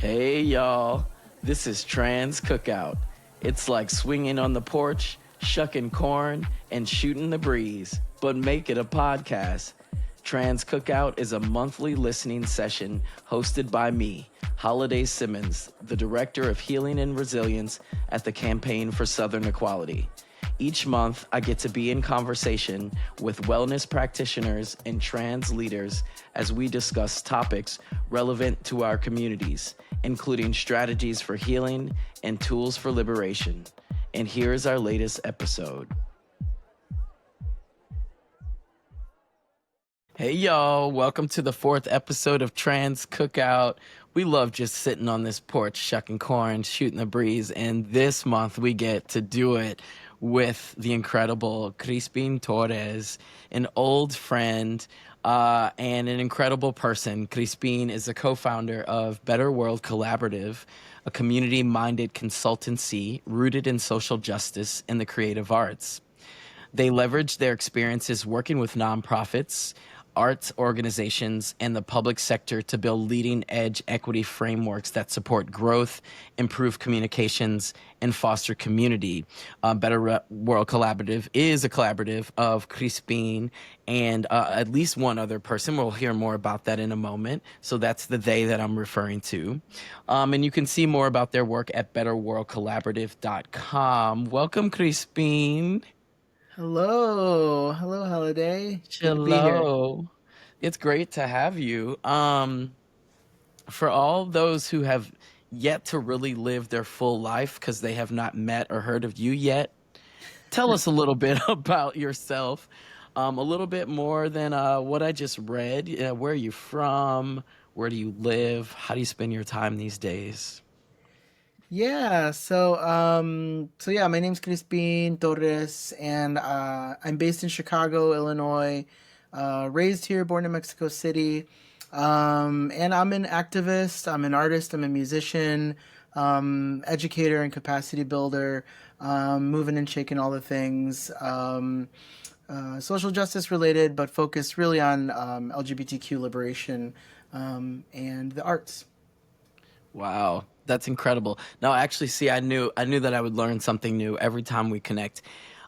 Hey y'all, this is Trans Cookout. It's like swinging on the porch, shucking corn, and shooting the breeze, but make it a podcast. Trans Cookout is a monthly listening session hosted by me, Holiday Simmons, the Director of Healing and Resilience at the Campaign for Southern Equality. Each month, I get to be in conversation with wellness practitioners and trans leaders as we discuss topics relevant to our communities, including strategies for healing and tools for liberation. And here's our latest episode. Hey y'all, welcome to the fourth episode of Trans Cookout. We love just sitting on this porch, shucking corn, shooting the breeze, and this month we get to do it with the incredible Crispin Torres, an old friend and an incredible person. Crispin is the co-founder of Better World Collaborative, a community-minded consultancy rooted in social justice and the creative arts. They leverage their experiences working with nonprofits, arts organizations, and the public sector to build leading-edge equity frameworks that support growth, improve communications, and foster community. Better World Collaborative is a collaborative of Crispin and at least one other person. We'll hear more about that in a moment. So that's the they that I'm referring to. And you can see more about their work at betterworldcollaborative.com. Welcome, Crispin. Hello, Holiday. Good to be here. Hello. It's great to have you. For all those who have yet to really live their full life because they have not met or heard of you yet, tell us a little bit about yourself. A little bit more than what I just read. Where are you from? Where do you live? How do you spend your time these days? Yeah, my name's Crispin Torres, and I'm based in Chicago, Illinois. Raised here, born in Mexico City. And I'm an activist, I'm an artist, I'm a musician, educator and capacity builder, moving and shaking all the things. Social justice related, but focused really on LGBTQ liberation and the arts. Wow, that's incredible. No, actually, see, I knew that I would learn something new every time we connect.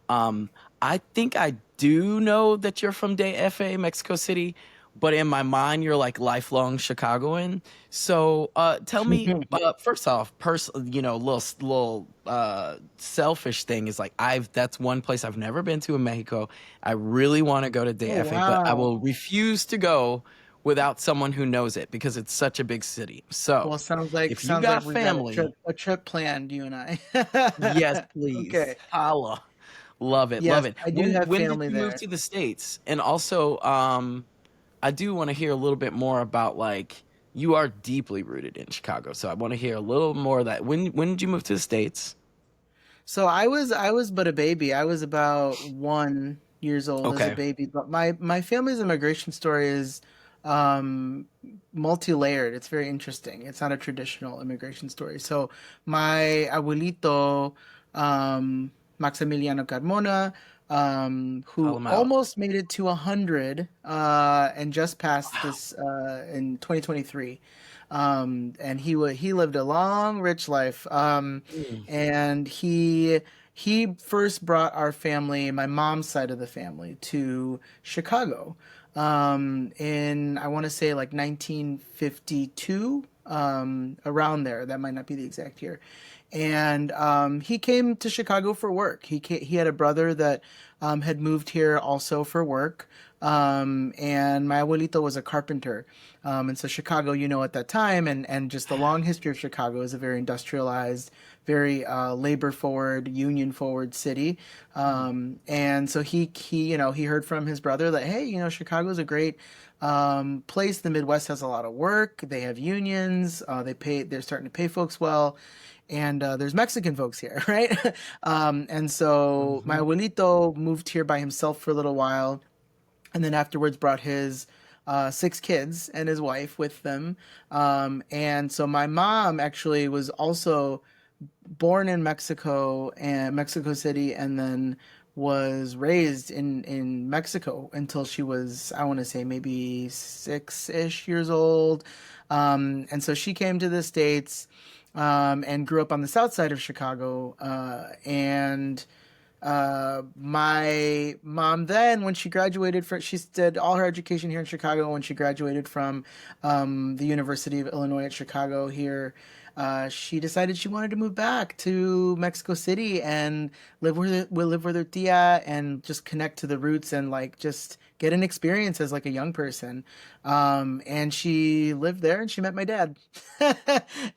Um, I think I do know that you're from DFA, Mexico City, but in my mind, you're like lifelong Chicagoan. So, tell me, first off, little selfish thing is like that's one place I've never been to in Mexico. I really want to go to Oh, DFA, but I wow. will refuse to go without someone who knows it because it's such a big city. So, Well, sounds like if you sounds like got we've got a family, trip planned, you and I. yes, please. Okay. Holla. Love it. Love Yes, it. I do When have when did family you move there. to the States? And also, I do want to hear a little bit more about like you are deeply rooted in Chicago. So I want to hear a little more of that. When did you move to the States? So I was but a baby. I was about 1 years old as a Okay. baby. But my family's immigration story is um, multi-layered. It's very interesting. It's not a traditional immigration story. So my abuelito, Maximiliano Carmona, Call who them out. almost made it to 100 and just passed Wow. this in 2023. And he lived a long, rich life. Mm. And he first brought our family, my mom's side of the family, to Chicago in I want to say like 1952, around there. That might not be the exact year. And he came to Chicago for work. He had a brother that had moved here also for work. And my abuelito was a carpenter. And so Chicago, at that time, and just the long history of Chicago is a very industrialized, very labor forward, union forward city. And so he heard from his brother that, hey, Chicago's a great place. The Midwest has a lot of work. They have unions. They're starting to pay folks well. And there's Mexican folks here, right? And so my Mm-hmm. abuelito moved here by himself for a little while, and then afterwards brought his 6 kids and his wife with them. And so my mom actually was also born in Mexico and Mexico City, and then was raised in Mexico until she was, I want to say, maybe 6-ish years old. And so she came to the States, and grew up on the south side of Chicago. And my mom then, when she graduated she did all her education here in Chicago. When she graduated from the University of Illinois at Chicago here, she decided she wanted to move back to Mexico City and live with her tia and just connect to the roots and like just get an experience as like a young person. And she lived there and she met my dad.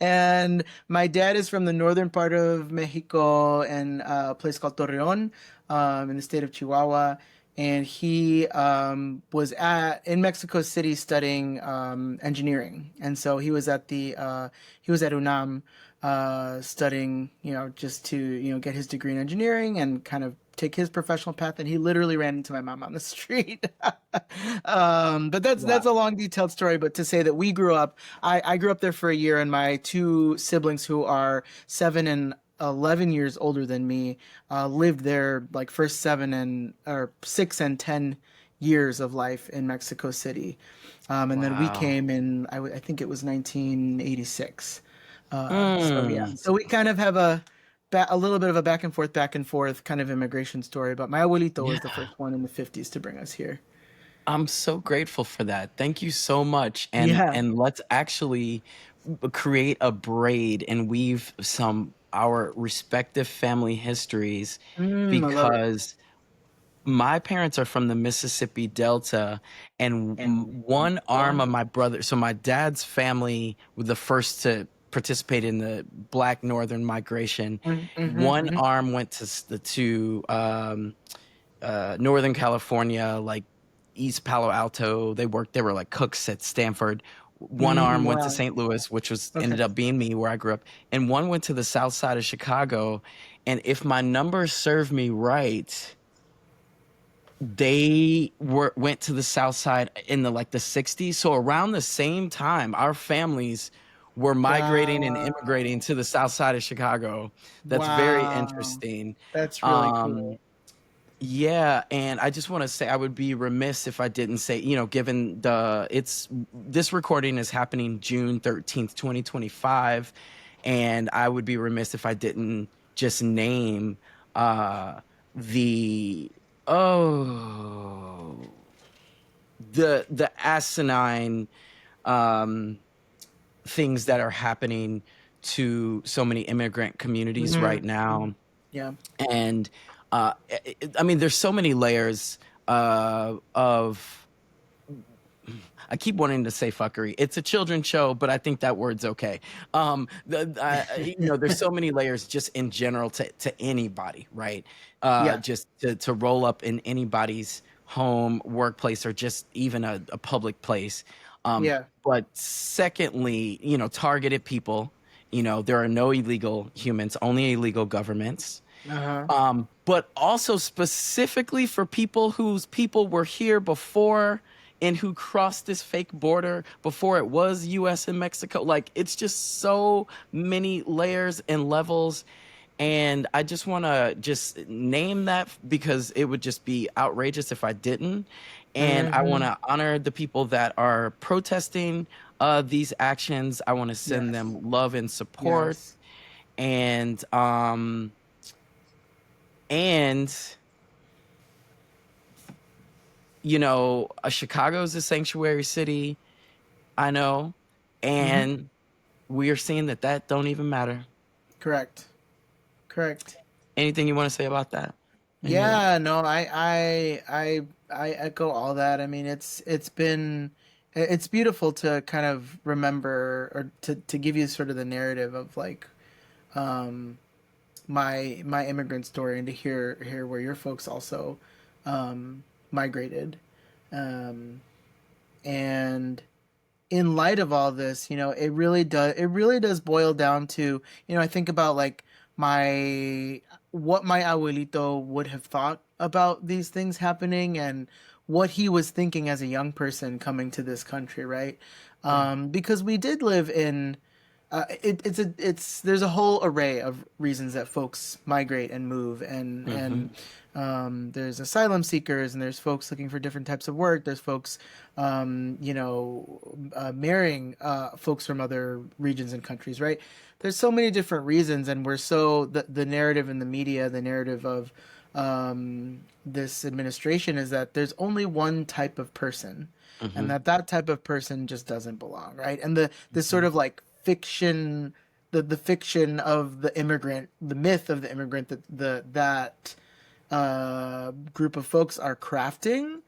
And my dad is from the northern part of Mexico and a place called Torreon, in the state of Chihuahua. And he was in Mexico City studying engineering, and so he was at UNAM studying, just to get his degree in engineering and kind of take his professional path. And he literally ran into my mom on the street. But that's Wow. a long, detailed story. But to say that I grew up there for a year, and my two siblings, who are 7 and 11 years older than me, lived there like first 6 and 10 years of life in Mexico City. And then we Wow. came in, I think it was 1986. So yeah, Mm. so we kind of have a little bit of a back and forth kind of immigration story. But my abuelito was the Yeah. first one in the 50s to bring us here. I'm so grateful for that. Thank you so much. Yeah. And let's actually create a braid and weave some our respective family histories, I love it. because my parents are from the Mississippi Delta, and one arm of my brother, so my dad's family were the first to participate in the Black Northern Migration. One Mm-hmm. arm went to Northern California, like East Palo Alto. They were like cooks at Stanford. One arm went to Wow. St. Louis, which was Okay. ended up being me where I grew up, and one went to the South Side of Chicago. And if my numbers serve me right, they went to the South Side in the 60s. So around the same time, our families were migrating and immigrating Wow. to the South Side of Chicago. That's very Wow. interesting. That's really Um, cool. yeah, and I just want to say I would be remiss if I didn't say, given this recording is happening June 13th, 2025, and I would be remiss if I didn't just name uh the oh the asinine um things that are happening to so many immigrant communities right Hmm. now. Yeah. And I mean, there's so many layers of. I keep wanting to say fuckery. It's a children's show, but I think that word's okay. There's so many layers just in general to anybody, right? Yeah. Just to roll up in anybody's home, workplace, or just even a public place. Yeah. But secondly, targeted people. There are no illegal humans, only illegal governments. Uh-huh. But also specifically for people whose people were here before and who crossed this fake border before it was US and Mexico. Like, it's just so many layers and levels. And I just want to just name that because it would just be outrageous if I didn't. And I want Hmm. to honor the people that are protesting these actions. I want to send Yes. them love and support. Yes. And and Chicago is a sanctuary city. I know, Hmm. and we are seeing that don't even matter. Correct. Correct. Anything you want to say about that? Any? Yeah, no, I echo all that. I mean, it's beautiful to kind of remember, or to give you sort of the narrative of like um my immigrant story, and to hear where your folks also migrated. Um and in light of all this, it really does boil down to, I think about like my what my abuelito would have thought about these things happening, and what he was thinking as a young person coming to this country, right? Yeah. Because we did live in it's there's a whole array of reasons that folks migrate and move, and Hmm. There's asylum seekers, and there's folks looking for different types of work. There's folks, marrying folks from other regions and countries, right? There's so many different reasons, and we're so the narrative in the media, the narrative of this administration is that there's only one type of person, and Hmm. that type of person just doesn't belong, right? And the sort of like fiction, the fiction of the immigrant, the myth of the immigrant that that group of folks are crafting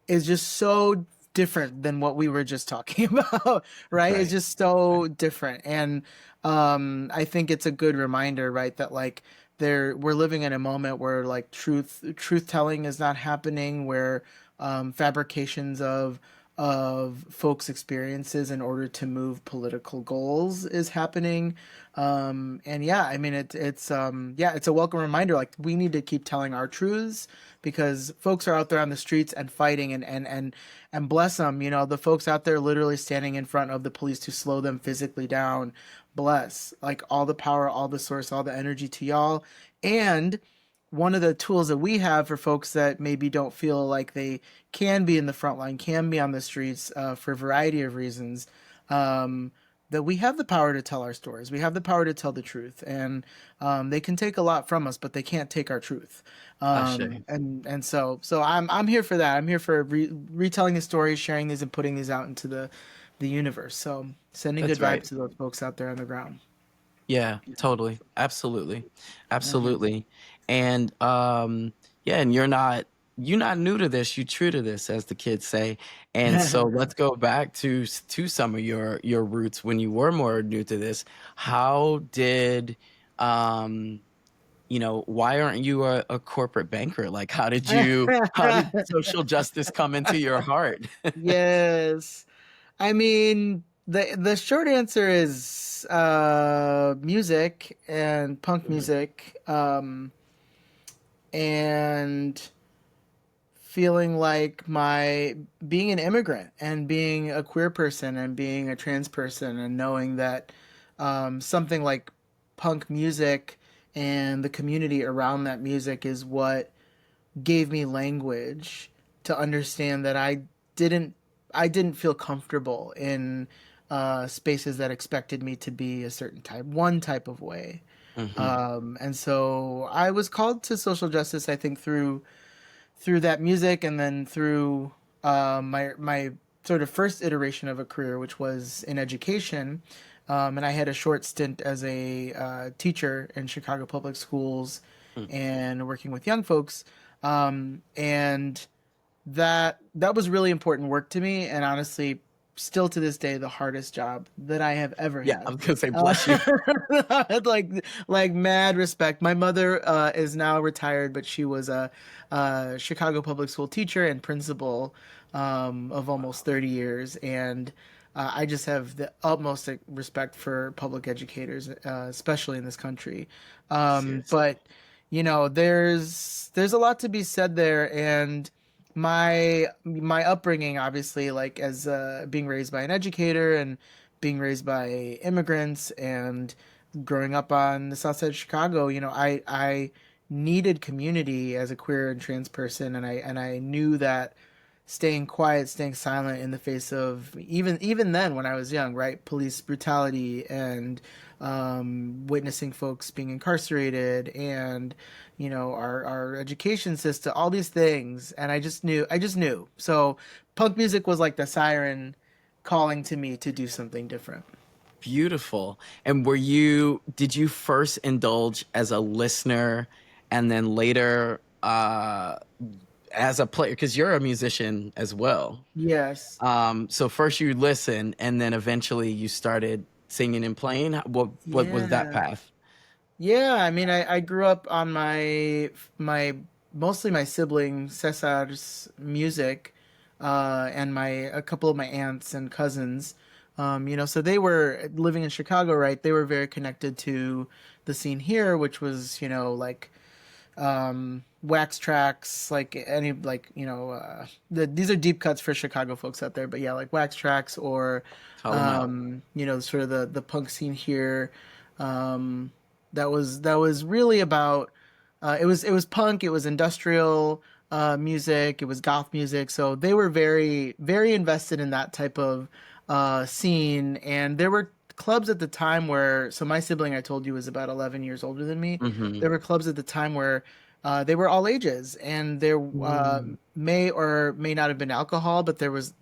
is just so different than what we were just talking about, right? It's Right. just so Right. different. And I think it's a good reminder, right, that like we're living in a moment where like truth telling is not happening, where fabrications of folks' experiences in order to move political goals is happening. And yeah, I mean it's a welcome reminder. Like we need to keep telling our truths because folks are out there on the streets and fighting and bless them, the folks out there literally standing in front of the police to slow them physically down. Bless. Like all the power, all the source, all the energy to y'all. And one of the tools that we have for folks that maybe don't feel like they can be in the front line, can be on the streets for a variety of reasons, that we have the power to tell our stories. We have the power to tell the truth, and they can take a lot from us, but they can't take our truth. Ashe. And so I'm here for that. I'm here for retelling the stories, sharing these, and putting these out into the universe. So sending good That's vibes right. to those folks out there on the ground. Yeah, totally. Absolutely. Mhm. Absolutely. And yeah, and you're not new to this, you true to this, as the kids say. And so let's go back to some of your roots when you were more new to this. How did um why aren't you a corporate banker? Like how did social justice come into your heart? Yes. I mean, the short answer is music and punk Mhm. music, and feeling like my being an immigrant and being a queer person and being a trans person and knowing that something like punk music and the community around that music is what gave me language to understand that didn't I didn't feel comfortable in spaces that expected me to be a certain one type of way. Hmm. And so I was called to social justice, I think, through that music, and then through my sort of first iteration of a career, which was in education. And I had a short stint as a teacher in Chicago public schools and working with young folks. And that was really important work to me, and honestly, still to this day, the hardest job that I have ever Yeah, I had. was gonna say Uh, bless you. like mad respect. My mother is now retired, but she was a Chicago public school teacher and principal of almost 30 years, and I just have the utmost respect for public educators, especially in this country. Seriously. But there's a lot to be said there, and my upbringing, obviously, like as being raised by an educator and being raised by immigrants and growing up on the south side of Chicago, I needed community as a queer and trans person, and I knew that staying quiet, staying silent in the face of even then when I was young, right? Police brutality and witnessing folks being incarcerated and our education system, all these things, and I just knew. So punk music was like the siren calling to me to do something different. Beautiful. And did you first indulge as a listener and then later as a player? Because you're a musician as well. Yes. So first you listen and then eventually you started singing and playing. What was that Yeah. path? Yeah, I mean, I grew up on my mostly my sibling Cesar's music, and my a couple of my aunts and cousins. So they were living in Chicago, right? They were very connected to the scene here, which was, like wax tracks, like any like these are deep cuts for Chicago folks out there, but yeah, like wax tracks or Call them out. sort of the punk scene here. Um, that was really about it was punk, it was industrial music, it was goth music. So they were very very invested in that type of scene. And there were clubs at the time where, so my sibling I told you was about 11 years older than me. Mm-hmm. There were clubs at the time where they were all ages, and there Mm. may or may not have been alcohol, but it was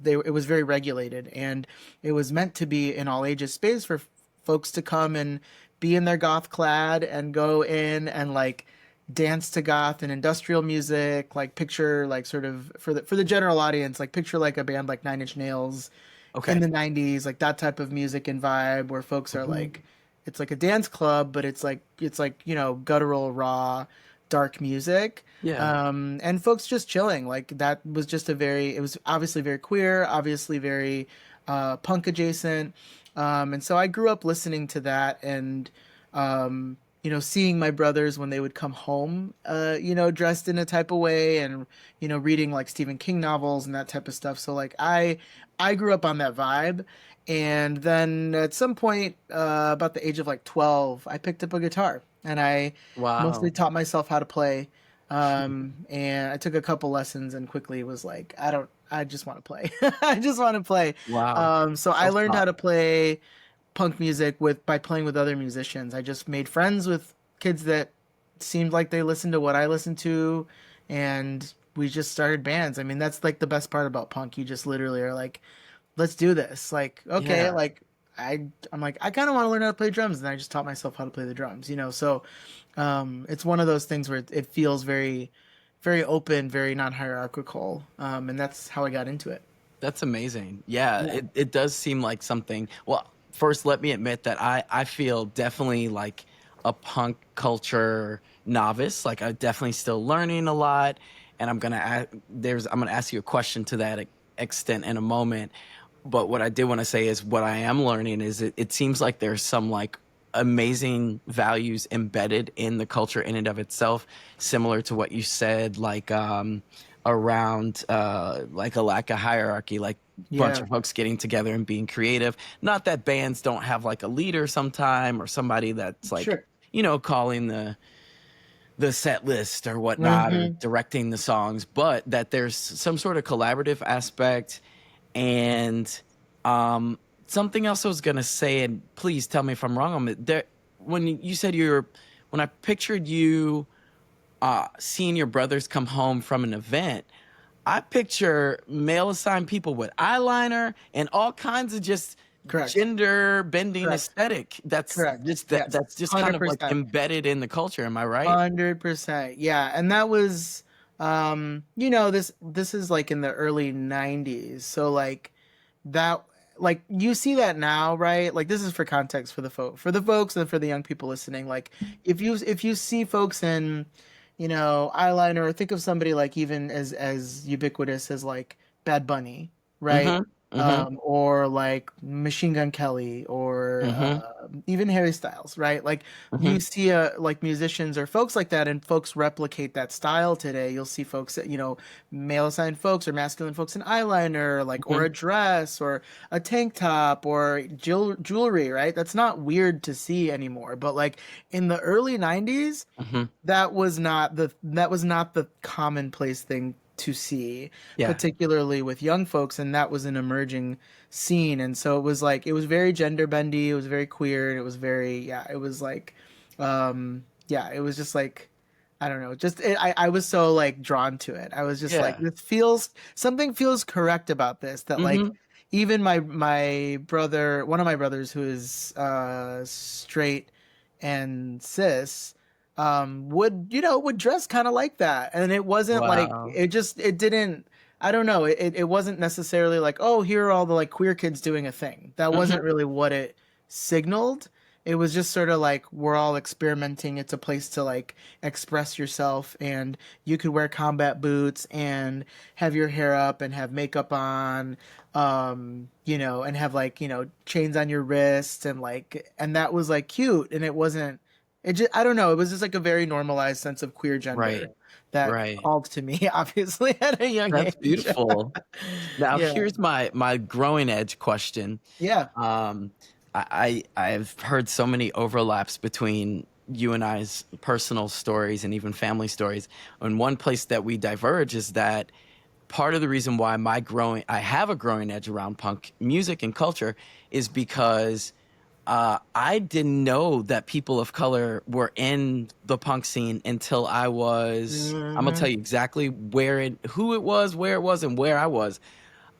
very regulated, and it was meant to be an all ages space for folks to come and be in their goth clad and go in and like dance to goth and industrial music, like picture like sort of for the general audience, like picture like a band like Nine Inch Nails in Okay. the 90s, like that type of music and vibe where folks are Mhm. like, it's like a dance club, but it's like, guttural, raw, dark music. Yeah. And folks just chilling. Like that was just it was obviously very queer, obviously very punk adjacent. And so I grew up listening to that, and seeing my brothers when they would come home, dressed in a type of way, and reading like Stephen King novels and that type of stuff. So like I grew up on that vibe. And then at some point, about the age of like 12, I picked up a guitar, and I mostly Wow. taught myself how to play. And I took a couple lessons and quickly was like, I just want to play. I just want to play. Wow. So I learned how Self-taught. to play punk music by playing with other musicians. I just made friends with kids that seemed like they listened to what I listened to, and we just started bands. I mean, that's like the best part about punk. You just literally are like, let's do this. Like, okay, Yeah. like I'm like, I kind of want to learn how to play drums, and I just taught myself how to play the drums. So it's one of those things where it feels very, very open, very non-hierarchical, and that's how I got into it. That's amazing. Yeah, Yeah, it does seem like something. Well, first, let me admit that I feel definitely like a punk culture novice. Like I'm definitely still learning a lot, and I'm gonna ask you a question to that extent in a moment. But what I did want to say is what I am learning is it seems like there's some like amazing values embedded in the culture in and of itself, similar to what you said, like around like a lack of hierarchy, like bunch yeah, of folks getting together and being creative. Not that bands don't have like a leader sometime or somebody that's like, sure. calling the set list or whatnot or Hmm. directing the songs, but that there's some sort of collaborative aspect. And something else I was gonna say, and please tell me if I'm wrong on it. There, when you said when I pictured you seeing your brothers come home from an event, I picture male assigned people with eyeliner and all kinds of just Correct. gender bending Correct. aesthetic. That's Correct. just Yes. that's just kind of like 100%. embedded in the culture. Am I right? 100%. Yeah, and that was this is like in the early 90s. So like that, like you see that now, right? Like this is for context for the folks and for the young people listening. Like if you see folks in, eyeliner, or think of somebody like even as ubiquitous as like Bad Bunny, right? Mm-hmm. Mm-hmm. Or like Machine Gun Kelly, or Mm-hmm. even Harry Styles, right? Like Mm-hmm. you see like musicians or folks like that, and folks replicate that style today. You'll see folks that, male assigned folks or masculine folks in eyeliner, like, or Mm-hmm. a dress or a tank top or jewelry, right? That's not weird to see anymore. But like in the early 90s, Mm-hmm. that was not the commonplace thing to see, Yeah. particularly with young folks, and that was an emerging scene. And so it was very gender bendy, it was very queer, and it was very, yeah, it was like, yeah, it was just like, I don't know, I was so like drawn to it. I was just like, Yeah. this feels, something feels correct about this, that like Mm-hmm. even my brother, one of my brothers who is straight and cis, would dress kind of like that. And it wasn't like, Wow. it didn't, I don't know, it wasn't necessarily like, oh, here are all the like queer kids doing a thing. That Mm-hmm. wasn't really what it signaled. It was just sort of like, we're all experimenting. It's a place to like express yourself, and you could wear combat boots and have your hair up and have makeup on, and have like, chains on your wrist, and like, and that was like cute. And it wasn't, it just, I don't know, it was just like a very normalized sense of queer gender Right. that Right. called to me, obviously, at a young That's age. beautiful. Now, Yeah. here's my growing edge question. Yeah. Um, I've heard so many overlaps between you and I's personal stories and even family stories. And one place that we diverge is that part of the reason why I have a growing edge around punk music and culture is because I didn't know that people of color were in the punk scene until I'm gonna Mm-hmm. tell you exactly who it was, where it was, and where I was.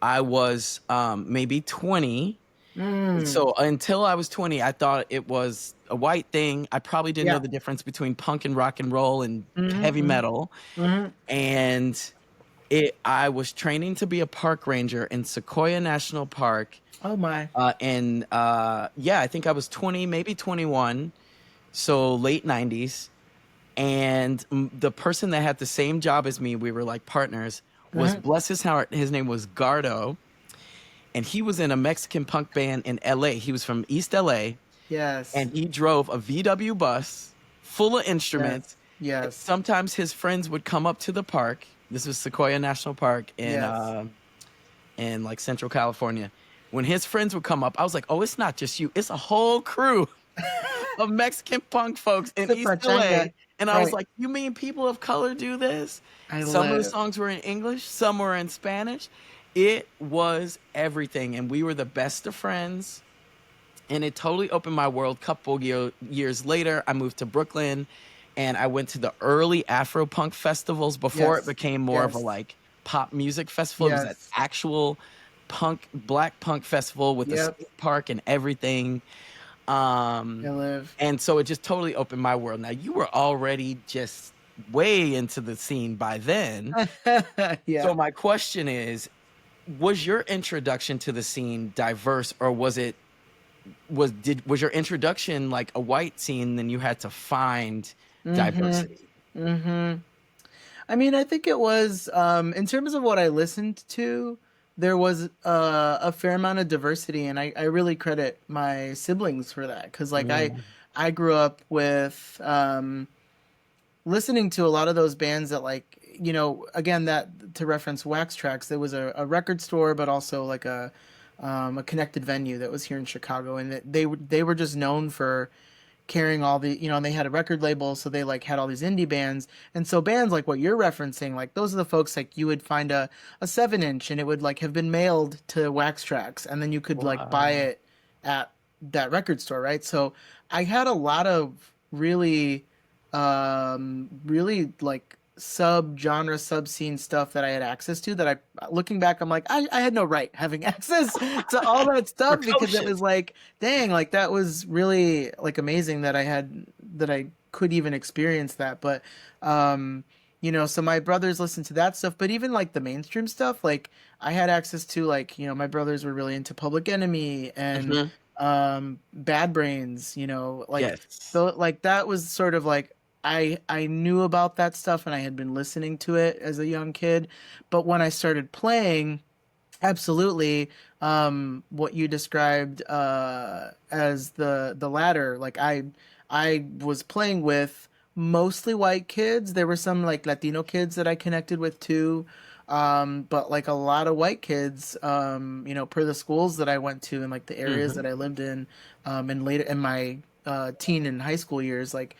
I was maybe 20. Mm. So until I was 20, I thought it was a white thing. I probably didn't know Yeah. the difference between punk and rock and roll and heavy Mm-hmm. metal. Mm-hmm. And I was training to be a park ranger in Sequoia National Park. Oh my. And yeah, I think I was 20, maybe 21, so late 90s. And the person that had the same job as me, we were like partners, was, Mm-hmm. bless his heart, his name was Gardo, and he was in a Mexican punk band in LA. He was from East LA, Yes. and he drove a VW bus full of Yes. instruments. Yes. Sometimes his friends would come up to the park. This was Sequoia National Park Yes. in like Central California. When his friends would come up, I was like, "Oh, it's not just you; it's a whole crew of Mexican punk folks in The East LA." pachanga. And I was Right. like, "You mean people of color do this?" I Some of the live. songs were in English, some were in Spanish. It was everything, and we were the best of friends. And it totally opened my world. Years later, I moved to Brooklyn, and I went to the early Afro punk festivals before it Yes. became more of a Yes. like pop music festival. It was an Yes. actual black punk festival with a Yep. skate park and everything. I Um, live. and so it just totally opened my world. Now you were already just way into the scene by then. Yeah. So my question is, was your introduction to the scene diverse, or was your introduction like a white scene, then you had to find Mm-hmm. diversity? Mm-hmm. I mean, I think it was in terms of what I listened to, there was a fair amount of diversity, and I really credit my siblings for that because like Yeah. I grew up with listening to a lot of those bands that like again that to reference Wax Tracks, there was a record store, but also like a connected venue that was here in Chicago, and they were just known for carrying all the and they had a record label, so they like had all these indie bands. And so bands like what you're referencing, like those are the folks like you would find a 7 inch and it would like have been mailed to Wax Tracks, and then you could like buy Wow. it at that record store, right? So I had a lot of really like sub genre sub scene stuff that I had access to that I looking back I'm like I had no right having access to all that stuff because it Precocious. was like dang, like that was really like amazing that I could even experience that. But so my brothers listened to that stuff, but even like the mainstream stuff, like I had access to like, my brothers were really into Public Enemy and Hmm. Bad Brains, like Yes. so like that was sort of like I knew about that stuff and I had been listening to it as a young kid, but when I started playing, absolutely. What you described as the latter, like I was playing with mostly white kids. There were some like Latino kids that I connected with too. But like a lot of white kids, per the schools that I went to and like the areas Hmm. that I lived in, and later in my teen and high school years, like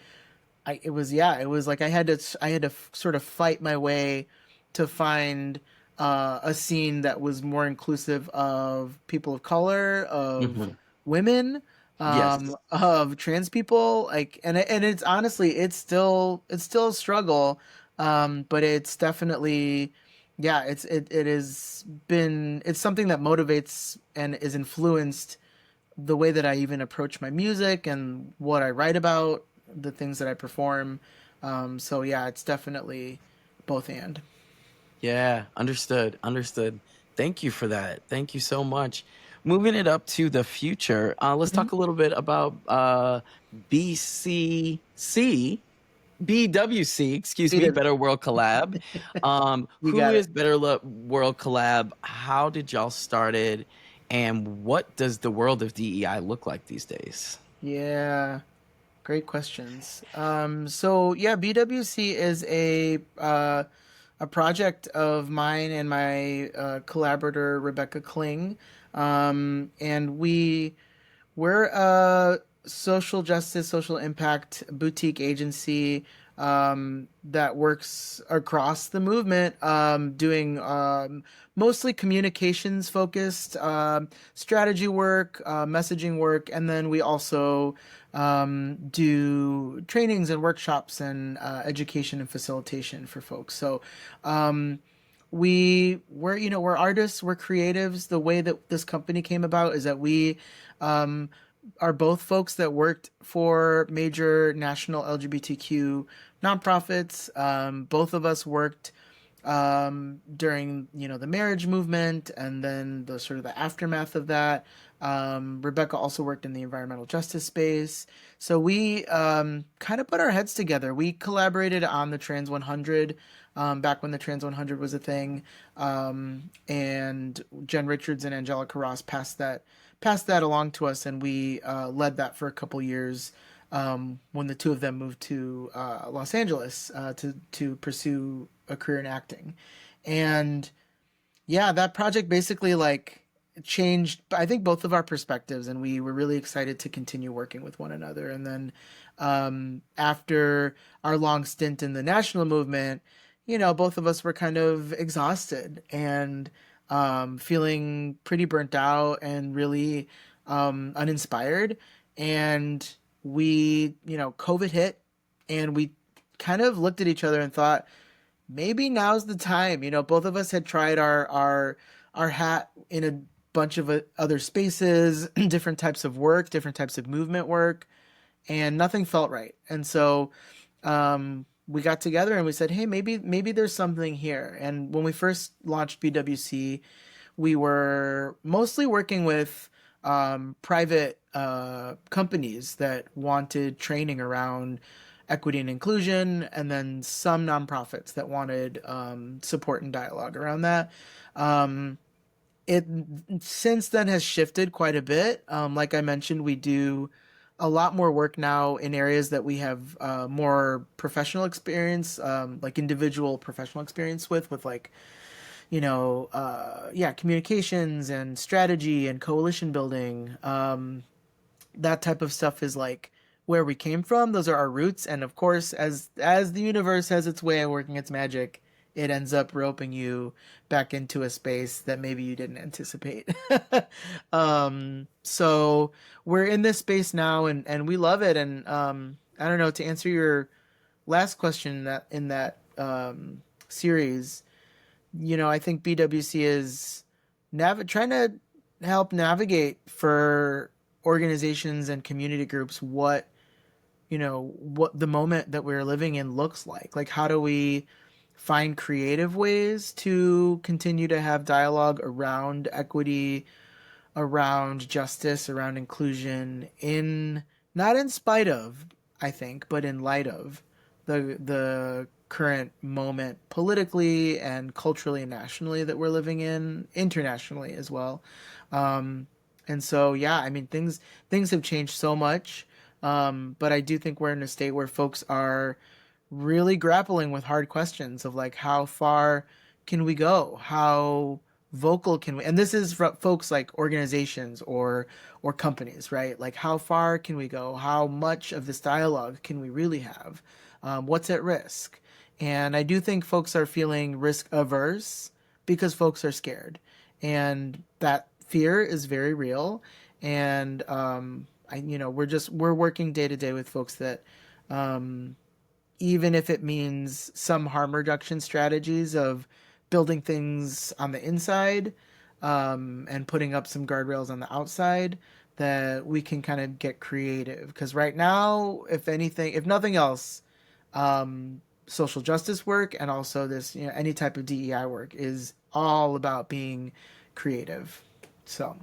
it was yeah, it was like I had to sort of fight my way to find a scene that was more inclusive of people of color, of Hmm. women, Yes. of trans people, like and it's honestly it's still a struggle, but it's definitely yeah, it has been it's something that motivates and is influenced the way that I even approach my music and what I write about, the things that I perform. So yeah, it's definitely both and. Yeah. Understood. Understood. Thank you for that. Thank you so much. Moving it up to the future, let's Mhm. talk a little bit about BCC. BWC, excuse me, Peter, Better World Collab. you Who got is it. World Collab? How did y'all started? And what does the world of DEI look like these days? Yeah, great questions. So yeah, BWC is a project of mine and my collaborator Rebecca Kling, and we're social justice, social impact boutique agency that works across the movement, doing mostly communications focused strategy work, messaging work, and then we also do trainings and workshops and education and facilitation for folks. So we're artists, we're creatives. The way that this company came about is that we um, are both folks that worked for major national LGBTQ nonprofits. Both of us worked during the marriage movement and then the sort of the aftermath of that. Rebecca also worked in the environmental justice space. So we kind of put our heads together. We collaborated on the Trans 100 back when the Trans 100 was a thing. And Jen Richards and Angelica Ross passed that along to us, and we led that for a couple years when the two of them moved to Los Angeles to pursue a career in acting. And yeah, that project basically like changed, I think, both of our perspectives, and we were really excited to continue working with one another. And then after our long stint in the national movement, both of us were kind of exhausted and feeling pretty burnt out and really uninspired. And COVID hit, and we kind of looked at each other and thought, maybe now's the time. Both of us had tried our hat in a bunch of other spaces, different types of work, different types of movement work, and nothing felt right. And so we got together and we said, hey, maybe there's something here. And when we first launched BWC, we were mostly working with private companies that wanted training around equity and inclusion, and then some nonprofits that wanted support and dialogue around that. It since then has shifted quite a bit. Like I mentioned, we do a lot more work now in areas that we have more professional experience, like individual professional experience with like communications and strategy and coalition building. That type of stuff is like where we came from. Those are our roots. And of course, as the universe has its way of working its magic, it ends up roping you back into a space that maybe you didn't anticipate. So we're in this space now, and we love it. And I don't know, to answer your last question in that series, I think BWC is trying to help navigate for organizations and community groups what the moment that we're living in looks like. Like, how do we find creative ways to continue to have dialogue around equity, around justice, around inclusion, in not in spite of, I think, but in light of the current moment politically and culturally and nationally that we're living in, internationally as well. And so, yeah, I mean, things have changed so much, but I do think we're in a state where folks are really grappling with hard questions of like, how far can we go? How vocal can we? And this is for folks like organizations or companies, right? Like, how far can we go? How much of this dialogue can we really have? What's at risk? And I do think folks are feeling risk averse because folks are scared, and that fear is very real. And we're working day to day with folks that even if it means some harm reduction strategies of building things on the inside and putting up some guardrails on the outside, that we can kind of get creative. Because right now, if anything, if nothing else, social justice work and also this, any type of DEI work is all about being creative. So,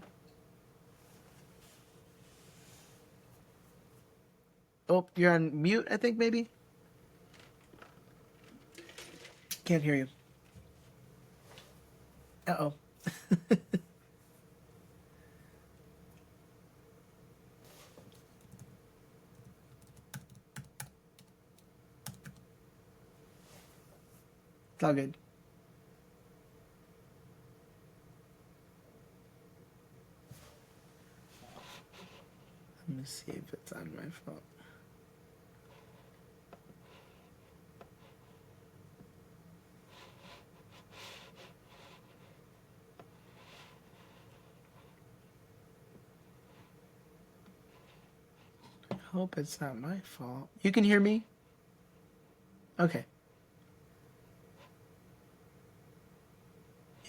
oh, you're on mute, I think, maybe? Can't hear you. Uh-oh. It's all good. Let me see if it's on my phone. I hope it's not my fault. You can hear me? Okay.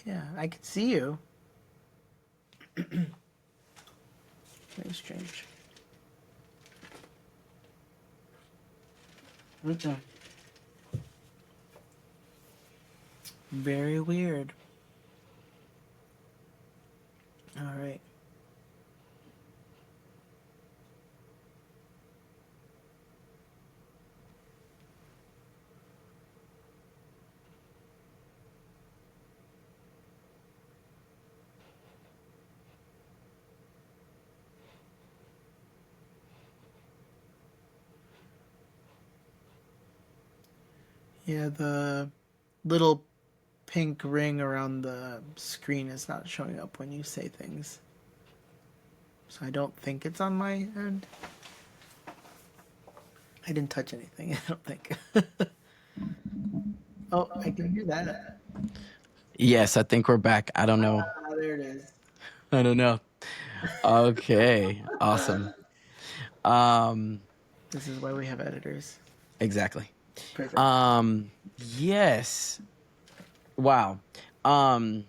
Yeah, I can see you. Very strange. Okay. Very weird. All right. Yeah, the little pink ring around the screen is not showing up when you say things. So I don't think it's on my end. I didn't touch anything, I don't think. Oh, I can hear that. Yes, I think we're back. I don't know. Ah, there it is. I don't know. Okay, awesome. Um, This is why we have editors. exactly. Perfect. Um, yes. Wow. Um,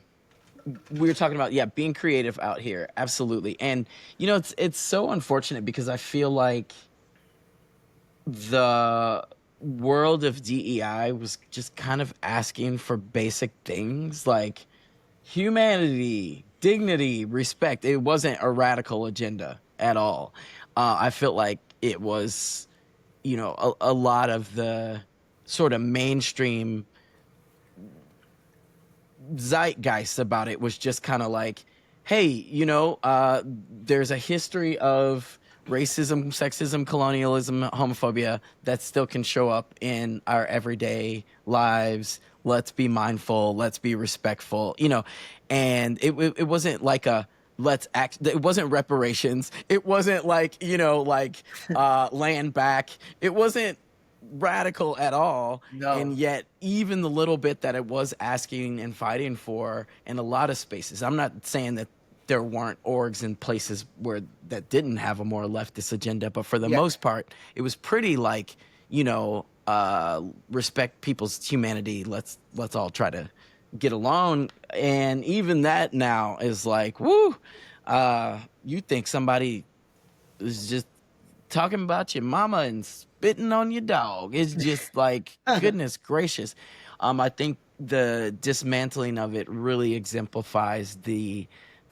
we were talking about being creative out here. Absolutely. And it's so unfortunate because I feel like the world of DEI was just kind of asking for basic things like humanity, dignity, respect. It wasn't a radical agenda at all. I felt like it was, a lot of the sort of mainstream zeitgeist about it was just kind of like, hey, there's a history of racism, sexism, colonialism, homophobia that still can show up in our everyday lives. Let's be mindful. Let's be respectful. And it wasn't like a let's act. It wasn't reparations. It wasn't like land back. It wasn't radical at all. And No. yet even the little bit that it was asking and fighting for in a lot of spaces, I'm not saying that there weren't orgs and places where that didn't have a more leftist agenda, but for the Yeah. most part it was pretty like, respect people's humanity, let's all try to get along. And even that now is like, woo, you think somebody is just talking about your mama and spitting on your dog. It's just like, goodness gracious. I think the dismantling of it really exemplifies the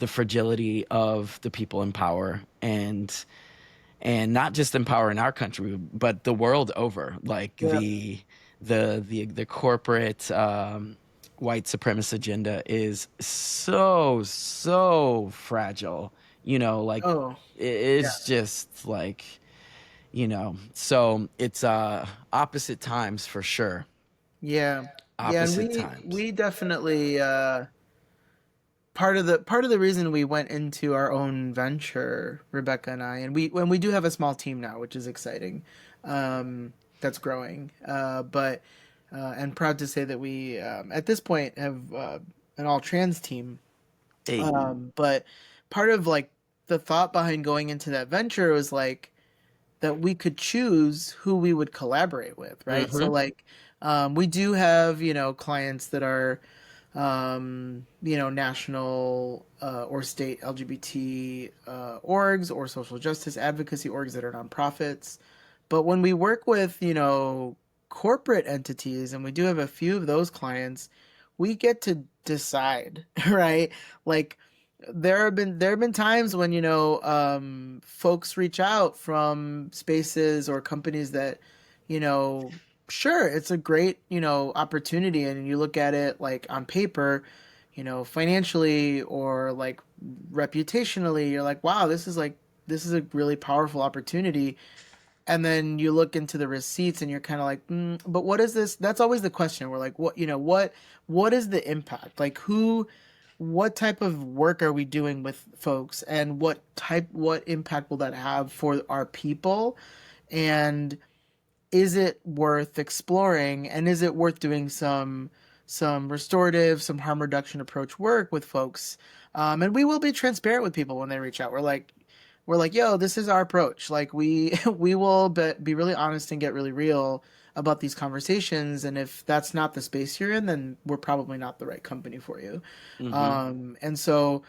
fragility of the people in power, and not just in power in our country, but the world over. Like Yeah. the corporate white supremacist agenda is so fragile. Like Oh, yeah. it's just like, so it's opposite times for sure. Yeah. Yeah, and Opposite we times. we definitely part of the reason we went into our own venture, Rebecca and I, and we do have a small team now, which is exciting. That's growing. But and proud to say that we at this point have an all trans team. Hey. But part of like the thought behind going into that venture was like that we could choose who we would collaborate with, right? So Mm-hmm. like we do have, clients that are national or state LGBT orgs or social justice advocacy orgs that are nonprofits. But when we work with, corporate entities, and we do have a few of those clients, we get to decide, right? Like there have been times when folks reach out from spaces or companies that you know sure, it's a great opportunity, and you look at it like on paper, financially or like reputationally, you're like, wow, this is a really powerful opportunity. And then you look into the receipts and you're kind of like, but what is this? That's always the question. We're like, what is the impact? Like, what type of work are we doing with folks, and what impact will that have for our people, and is it worth exploring, and is it worth doing some restorative, some harm reduction approach work with folks. And we will be transparent with people when they reach out. We're like, yo, this is our approach. Like we will be really honest and get really real about these conversations. And if that's not the space you're in, then we're probably not the right company for you. Mm-hmm. And so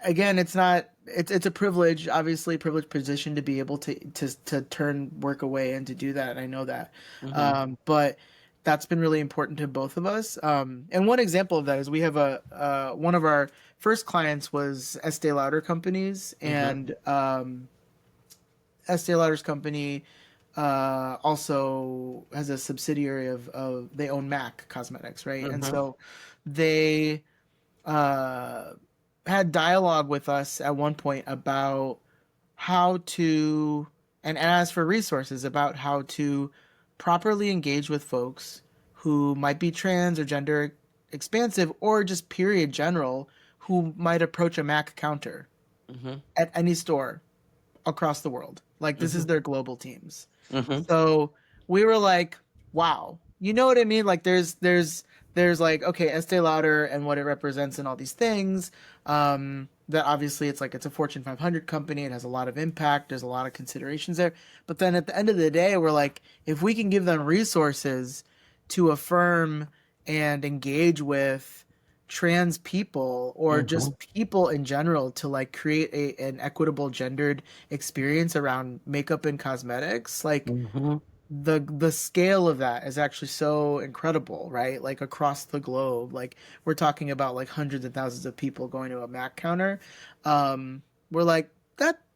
again, it's a privilege, obviously privileged position to be able to turn work away and to do that. And I know that. Mm-hmm. But that's been really important to both of us. And one example of that is we have one of our first clients was Estee Lauder companies, Mm-hmm. and Estee Lauder's company also has a subsidiary of they own MAC Cosmetics, right? And Mm-hmm. so they uh, had dialogue with us at one point about how to and ask for resources about how to properly engage with folks who might be trans or gender expansive or just period general who might approach a Mac counter Mm-hmm. at any store across the world. Like this Mm-hmm. is their global teams. Mm-hmm. So we were like, wow, you know what I mean? Like there's like, okay, Estee Lauder and what it represents and all these things. That obviously it's a Fortune 500 company. It has a lot of impact. There's a lot of considerations there. But then at the end of the day, we're like, if we can give them resources to affirm and engage with trans people or Mm-hmm. just people in general to like create an equitable gendered experience around makeup and cosmetics, like Mm-hmm. the scale of that is actually so incredible, right? Like across the globe, like we're talking about like hundreds of thousands of people going to a Mac counter. We're like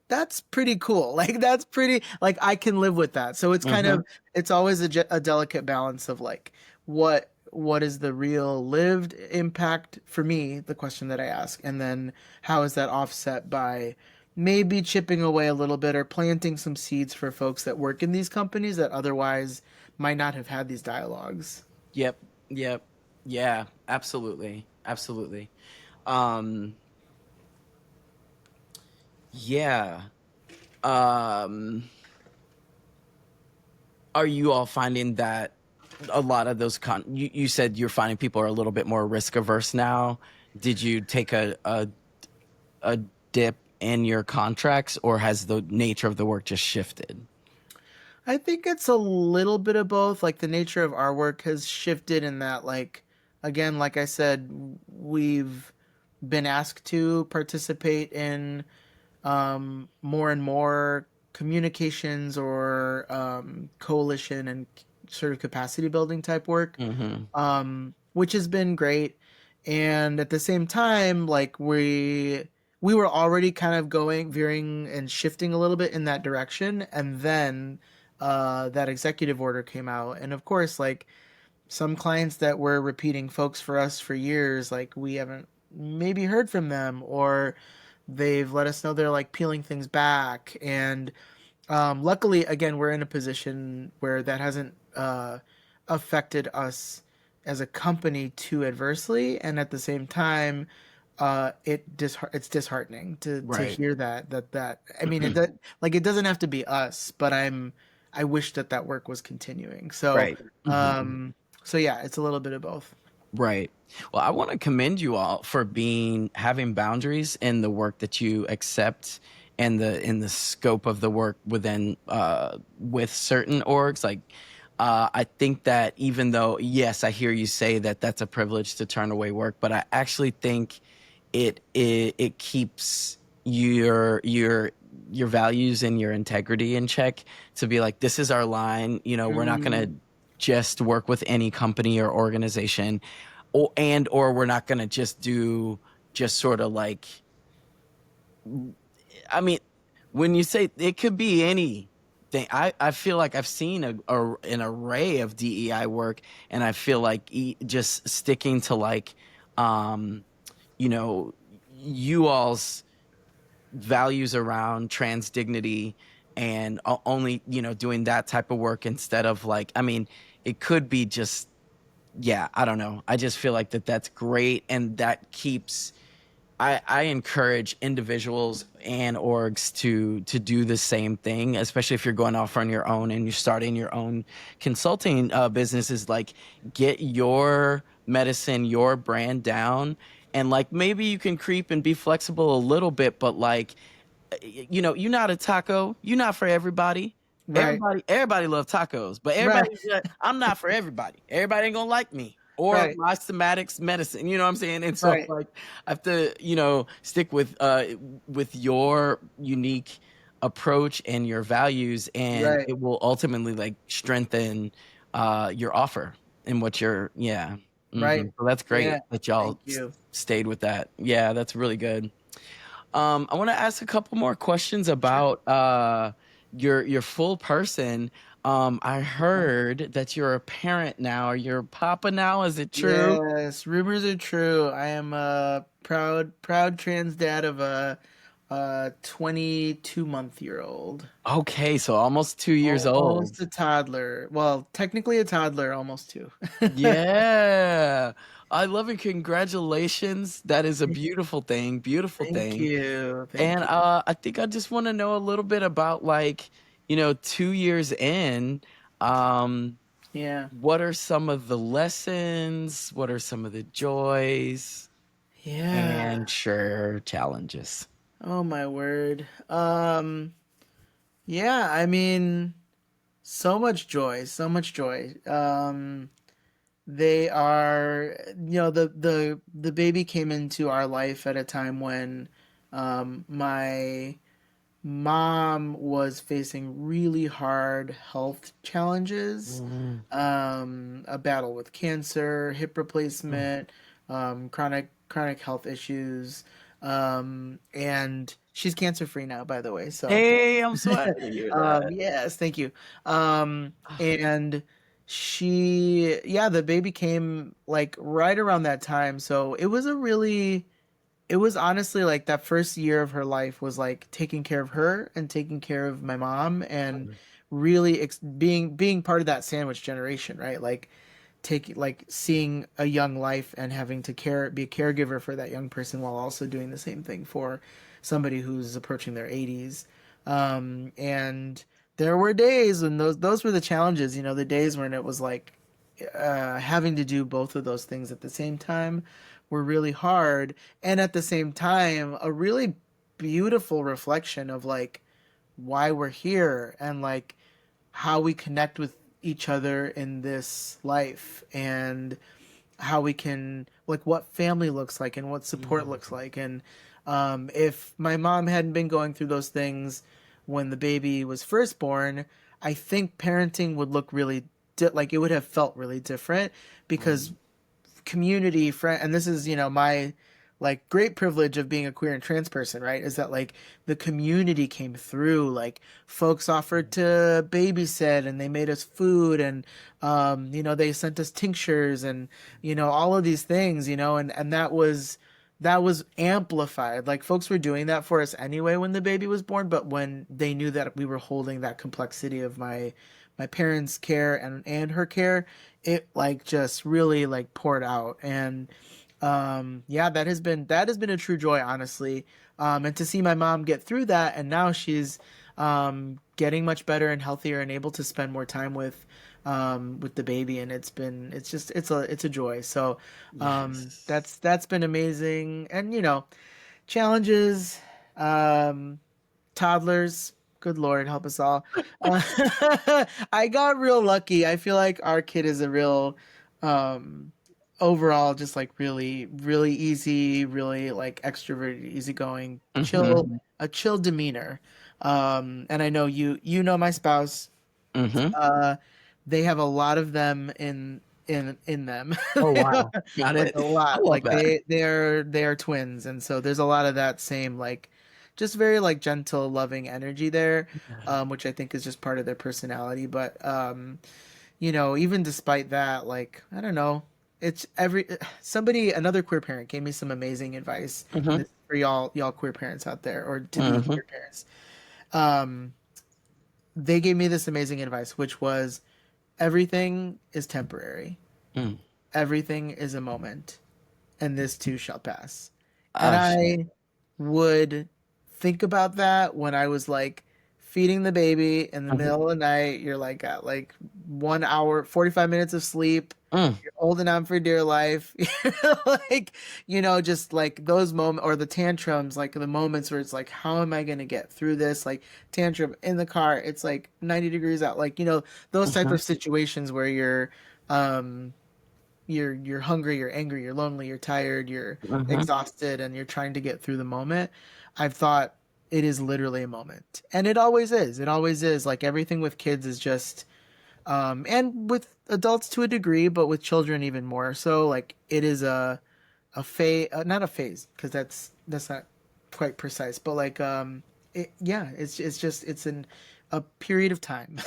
that's pretty cool. Like that's pretty like I can live with that. So it's kind Mm-hmm. of it's always a delicate balance of like what is the real lived impact for me, the question that I ask, and then how is that offset by maybe chipping away a little bit or planting some seeds for folks that work in these companies that otherwise might not have had these dialogues. Yep. Yep. Yeah, absolutely. Absolutely. Um, yeah. Um, are you all finding that a lot of those you said you're finding people are a little bit more risk averse now? Did you take a dip in your contracts, or has the nature of the work just shifted? I think it's a little bit of both. Like the nature of our work has shifted in that, like, again, like I said, we've been asked to participate in more and more communications or coalition and sort of capacity building type work, Mm-hmm. which has been great. And at the same time, like we were already kind of going, veering and shifting a little bit in that direction, and then that executive order came out, and of course, like some clients that were repeating folks for us for years, like we haven't maybe heard from them, or they've let us know they're like peeling things back. And luckily, again, we're in a position where that hasn't affected us as a company too adversely. And at the same time, it's disheartening to Right. hear that I mean like it doesn't have to be us, but I wish that work was continuing. So Right. Hmm. um so yeah, it's a little bit of both. Right. Well, I want to commend you all for having boundaries in the work that you accept and the scope of the work within with certain orgs. Like, I think that even though, yes, I hear you say that that's a privilege to turn away work, but I actually think it keeps your values and your integrity in check, to be like, this is our line. We're not gonna Mm, just work with any company or organization, or we're not gonna just do just sort of like, I mean, when you say it could be anything, I feel like I've seen an array of DEI work, and I feel like just sticking to like, um, you know, you all's values around trans dignity, and only doing that type of work instead of like, I mean, it could be just yeah, I don't know. I just feel like that's great, and that keeps. I encourage individuals and orgs to do the same thing, especially if you're going off on your own and you're starting your own consulting businesses. Like, get your medicine, your brand down, and like maybe you can creep and be flexible a little bit, but like you're not a taco. You're not for everybody. Right, Everybody love tacos, but right, I'm not for everybody. Everybody ain't gonna like me or right, my somatics medicine. You know what I'm saying? And so right, like I have to, stick with your unique approach and your values, and right, it will ultimately like strengthen your offer and what you're yeah. right. So that's Yeah. great that y'all Thank you. stayed with that. Yeah, that's really good. I want to ask a couple more questions Sure. about your full person. I heard that you're a parent now. You're a papa now. Is it true? Yes, rumors are true. I am a proud trans dad of a 22-month-year-old. Okay, so almost 2 years Almost old. a toddler. Well, technically a toddler, almost two. Yeah, I love it. Congratulations. That is a beautiful thing. Beautiful Thank thing. you. And Thank you. I think I just want to know a little bit about like, 2 years in. Um, Yeah. What are some of the lessons? What are some of the joys Yeah. and sure challenges? Oh my word. Yeah, I mean, so much joy, so much joy. They are, the baby came into our life at a time when my mom was facing really hard health challenges, Mm, a battle with cancer, hip mm. replacement, chronic health issues, and she's cancer free now, by the way. So, Hey, I'm so happy to hear that. yes, thank you. And yeah, the baby came like right around that time. So it was honestly like that first year of her life was like taking care of her and taking care of my mom and really being part of that sandwich generation, right? Like seeing a young life and having to be a caregiver for that young person while also doing the same thing for somebody who's approaching their 80s. And there were days when those were the challenges, the days when it was like having to do both of those things at the same time were really hard, and at the same time a really beautiful reflection of like why we're here and like how we connect with each other in this life and how we can like what family looks like and what support looks Mhm. like. And if my mom hadn't been going through those things when the baby was first born, I think parenting would look really like it would have felt really different because Mm. community friend, and this is my like great privilege of being a queer and trans person, right, is that like the community came through, like folks offered to babysit and they made us food, and they sent us tinctures and all of these things, and that was amplified. Like folks were doing that for us anyway when the baby was born, but when they knew that we were holding that complexity of my parents' care and her care, it like just really like poured out. And yeah, that has been a true joy, honestly. And to see my mom get through that, and now she's getting much better and healthier and able to spend more time with the baby, and it's a joy. So Yes. that's been amazing. And challenges, um toddlers, good lord help us all. uh, I got real lucky. I feel like our kid is a real um overall just like really really easy, really like extroverted, easygoing, chill, Hmm. a chill demeanor. And I know you know my spouse. Hmm. uh they have a lot of them in them. Oh wow, got Like it. a I lot. love Like that. they are twins, and so there's a lot of that same like just very like gentle loving energy there, which I think is just part of their personality. But even despite that, like I don't know, it's another queer parent gave me some amazing advice, and Hmm. this is for y'all queer parents out there, or to be Hmm. queer parents. um they gave me this amazing advice, which was everything is temporary. everything is a moment, and this too shall pass. And Oh shit. I would think about that when I was like feeding the baby in the Mhm. middle of the night. You're like at like 1 hour, 45 minutes of sleep. Mm. You're holding on for dear life. You're like, just like those moments or the tantrums, like the moments where it's like, how am I going to get through this? Like tantrum in the car, it's like 90 degrees out. Like, those type Mhm. of situations where um, you're hungry, you're angry, you're lonely, you're tired, you're Mhm. exhausted, and you're trying to get through the moment. I've thought it is literally a moment. And it always is. It always is. Like everything with kids is just and with adults to a degree, but with children even more. So like it is a phase, not a phase, because that's not quite precise, but like yeah, it's just a period of time.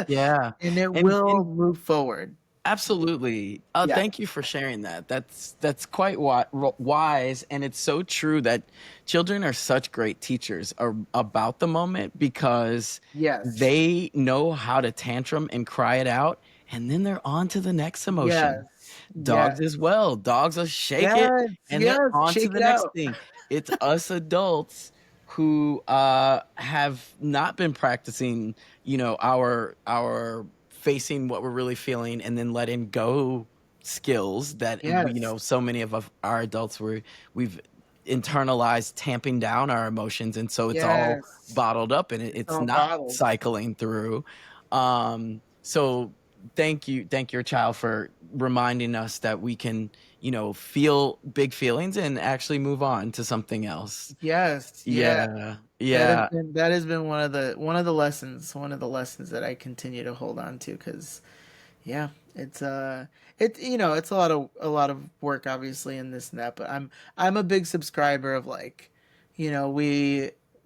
Yeah. And it And will move forward. absolutely. Yeah. Thank you for sharing that. That's quite wise, and it's so true that children are such great teachers about the moment because Yes. they know how to tantrum and cry it out, and then they're on to the next emotion. Yes. Dogs Yes. as well. Dogs will shake it, Yes. and they're Yes. on to Shake the it next out. thing. It's us adults who have not been practicing, our facing what we're really feeling and then letting go skills that Yes. so many of our adults we've internalized tamping down our emotions, and so it's all Yes. bottled up and It's it's all not bottled. cycling through. So thank your child for reminding us that we can feel big feelings and actually move on to something else. Yes. Yeah. Yeah, yeah. That has been one of the lessons that I continue to hold on to because yeah, it's a lot of work obviously in this and that, but I'm a big subscriber of like, you know,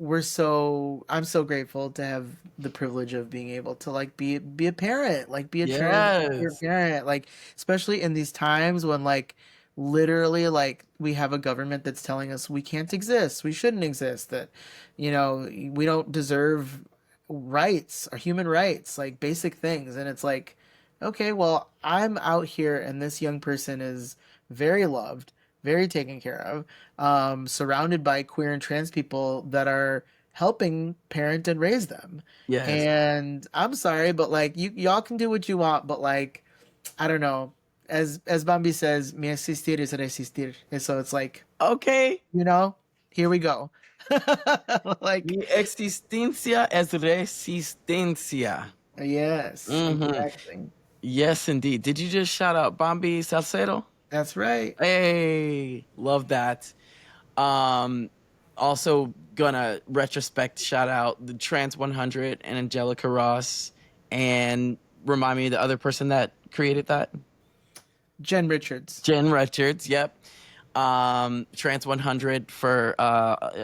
I'm so grateful to have the privilege of being able to like be a parent, like be a trans queer Yes. parent, like especially in these times when like literally like we have a government that's telling us we can't exist, we shouldn't exist, that we don't deserve rights or human rights, like basic things, and it's like okay, well, I'm out here and this young person is very loved, very taken care of, surrounded by queer and trans people that are helping parent and raise them. Yes. And I'm sorry, but like y'all can do what you want, but like I don't know. As Bambi says, mi existir es resistir. And so it's like, Okay. you know, here we go. Like, Mi existencia es resistencia. yes, Hmm. exactly. Yes, indeed. Did you just shout out Bombi Salcedo? That's right. Hey, love that. Um, Also gonna retrospect shout out the Trans 100 and Angelica Ross, and remind me of the other person that created that. Jen Richards. Jen Richards. Yep. Trans 100, for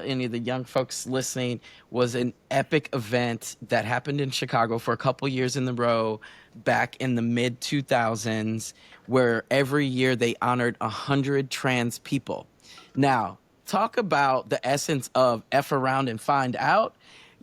any of the young folks listening, was an epic event that happened in Chicago for a couple years in the row back in the mid 2000s, where every year they honored 100 trans people. Now, talk about the essence of F around and find out.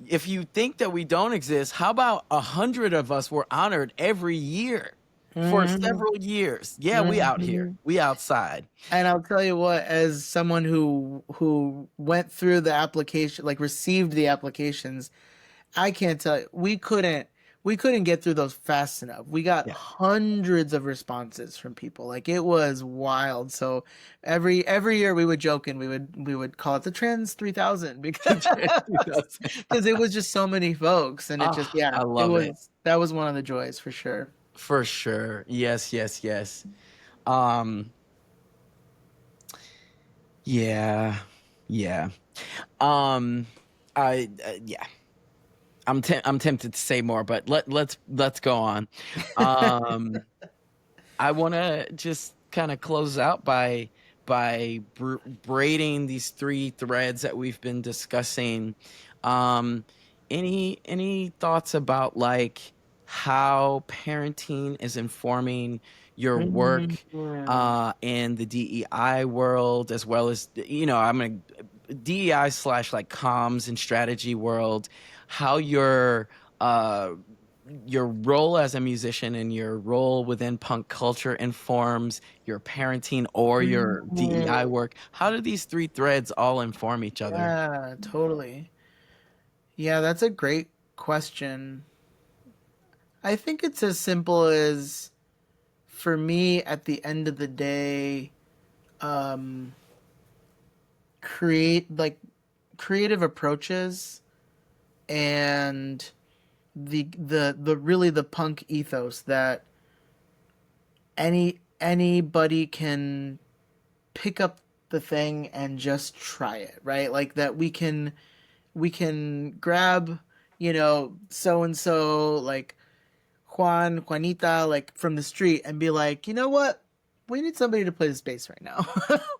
If you think that we don't exist, how about 100 of us were honored every year for Hmm. several years? Yeah, we out here. Hmm. We outside. And I'll tell you what, as someone who went through the application, like received the applications, I can't tell you, we couldn't get through those fast enough. We got Yeah. hundreds of responses from people. Like it was wild. So every year we would joke and we would call it the Trans 3000 because because it was just so many folks and it just Ah, yeah, I love it. that was one of the joys for sure. For sure. Yes, yes, yes. Um, yeah. Yeah. Um, yeah. I'm tempted to say more, but let's go on. Um, I want to just kind of close out by braiding these three threads that we've been discussing. Um, any thoughts about like how parenting is informing your Mhm. work in the DEI world, as well as I'm a DEI slash like comms and strategy world, how you're your role as a musician and your role within punk culture informs your parenting or your DEI Mm, work. How do these three threads all inform each other? yeah, totally. Yeah, that's a great question. I think it's as simple as, for me, at the end of the day, um, create like creative approaches and the really the punk ethos that anybody can pick up the thing and just try it, right? Like that we can grab, so and so, like Juanita, like from the street, and be like, you know what? We need somebody to play this bass right now.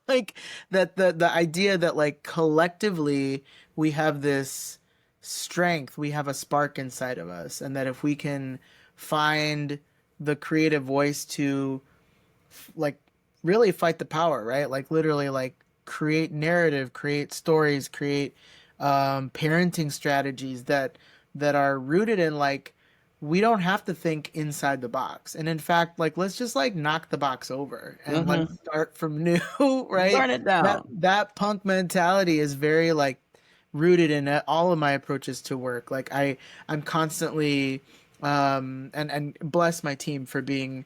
Like that the idea that like collectively we have this strength, we have a spark inside of us, and that if we can find the creative voice to like really fight the power, right? Like literally like create narrative, create stories, create parenting strategies that are rooted in like we don't have to think inside the box. And in fact, like let's just like knock the box over and let's Mm-hmm. start from new, right? Burn it That down. that punk mentality is very like rooted in all of my approaches to work. Like I'm constantly and bless my team for being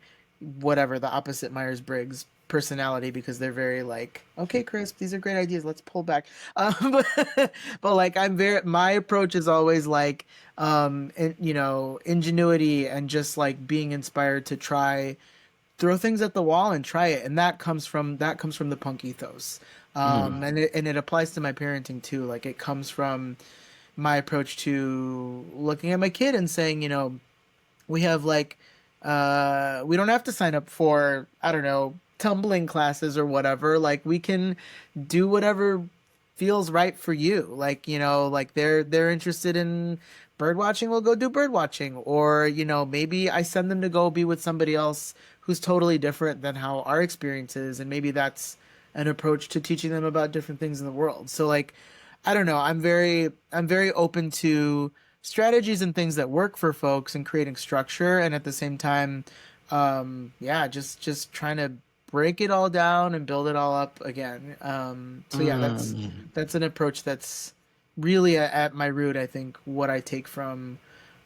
whatever the opposite Myers-Briggs personality, because they're very like, okay, Chris, these are great ideas, let's pull back. But like my approach is always like ingenuity and just like being inspired to try, throw things at the wall and try it, and that comes from the punk ethos. Mm-hmm. And it applies to my parenting too. Like it comes from my approach to looking at my kid and saying, we have like we don't have to sign up for, I don't know, tumbling classes or whatever. Like we can do whatever feels right for you. Like, like they're interested in bird watching, we'll go do bird watching. Or, maybe I send them to go be with somebody else who's totally different than how our experience is, and maybe that's an approach to teaching them about different things in the world. So like I don't know, I'm very open to strategies and things that work for folks and creating structure, and at the same time yeah, just trying to break it all down and build it all up again. So yeah, Mm. that's an approach that's really at my root, I think, what I take from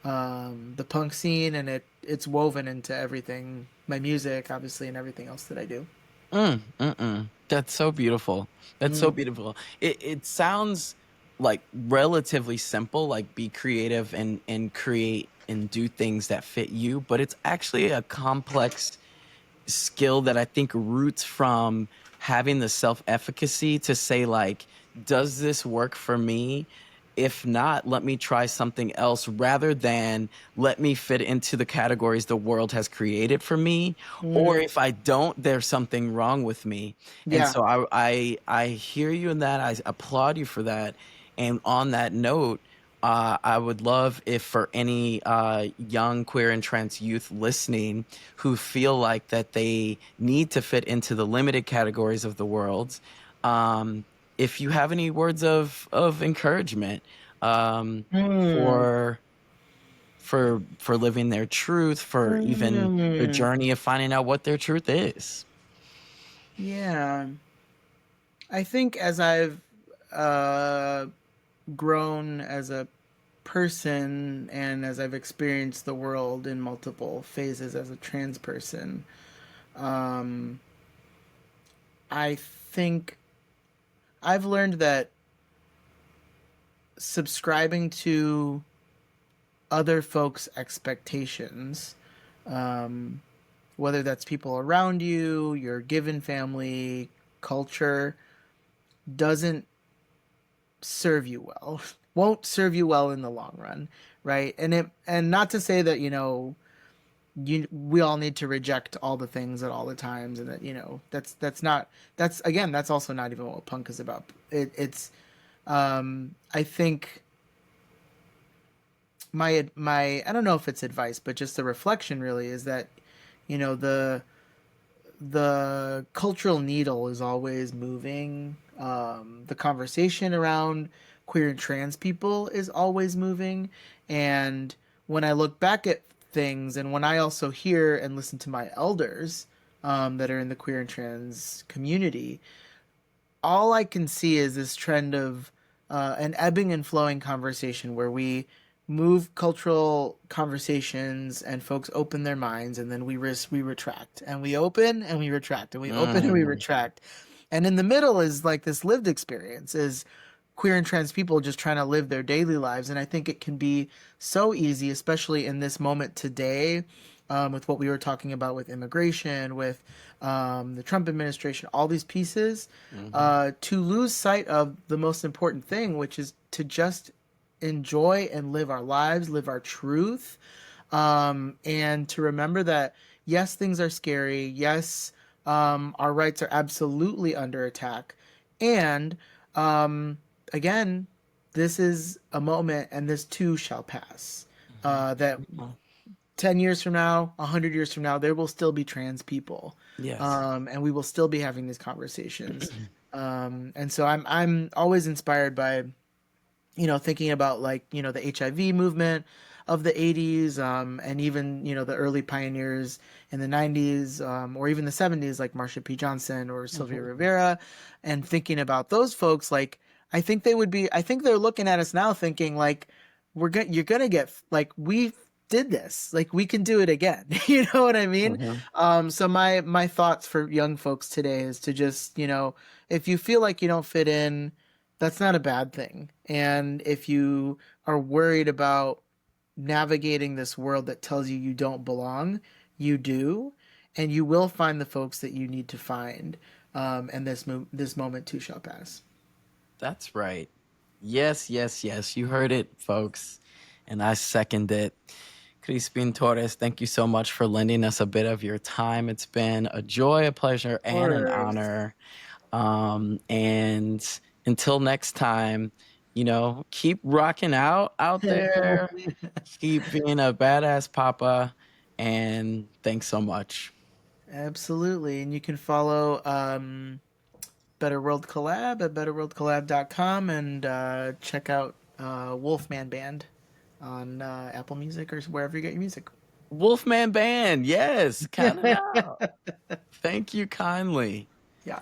the punk scene, and it's woven into everything, my music obviously, and everything else that I do. Mm. That's so beautiful. That's so Mm. beautiful. It sounds like relatively simple, like be creative and create and do things that fit you, but it's actually a complex skill that I think roots from having the self-efficacy to say like, does this work for me? If not, let me try something else rather than let me fit into the categories the world has created for me. Or Mm. if I don't, there's something wrong with me. And Yeah. so I hear you in that. I applaud you for that. And on that note, I would love if for any young queer and trans youth listening who feel like that they need to fit into the limited categories of the world, um, if you have any words of encouragement um, Mm. for for living their truth, for even the Mm. journey of finding out what their truth is. Yeah. I think as I've uh grown as a person, and as I've experienced the world in multiple phases as a trans person, um, I think I've learned that subscribing to other folks' expectations, um, whether that's people around you, your given family, culture, doesn't serve you well, won't serve you well in the long run, right? And not to say that, we all need to reject all the things at all the times, and that, that's not, that's again, that's also not even what punk is about. It's I think my I don't know if it's advice, but just the reflection really is that, you know the the cultural needle is always moving. The conversation around queer and trans people is always moving, and when I look back at things, and when I also hear and listen to my elders that are in the queer and trans community, all I can see is this trend of an ebbing and flowing conversation where we move cultural conversations and folks open their minds, and then we retract, and we open and we retract, and we open and we Mm. retract. And in the middle is like this lived experience, is queer and trans people just trying to live their daily lives. And I think it can be so easy, especially in this moment today, with what we were talking about with immigration, with the Trump administration, all these pieces, Hmm. to lose sight of the most important thing, which is to just enjoy and live our lives, live our truth, and to remember that, yes, things are scary. Yes, our rights are absolutely under attack. And um, again, this is a moment, and this too shall pass. That Hmm. 10 years from now, 100 years from now, there will still be trans people. Yes. And we will still be having these conversations. And so I'm always inspired by, thinking about, like, the HIV movement of the 80s, and even, the early pioneers in the 90s, or even the 70s, like Marsha P. Johnson or Sylvia Hmm. Rivera, and thinking about those folks, like, I think they're looking at us now thinking, like, you're gonna get, like, we did this, like, we can do it again. You know what I mean? Hmm. So my thoughts for young folks today is to just, if you feel like you don't fit in, that's not a bad thing. And if you are worried about navigating this world that tells you you don't belong, you do, and you will find the folks that you need to find. And this moment too shall pass. That's right. Yes, yes, yes. You heard it, folks. And I second it. Crispin Torres, thank you so much for lending us a bit of your time. It's been a joy, a pleasure, Of and an course. honor. And until next time, keep rocking out there. Keep being a badass papa. And thanks so much. Absolutely. And you can follow Better World Collab at betterworldcollab.com, and check out Wolfman Band on Apple Music or wherever you get your music. Wolfman Band, yes, count it out. Thank you kindly. Yeah.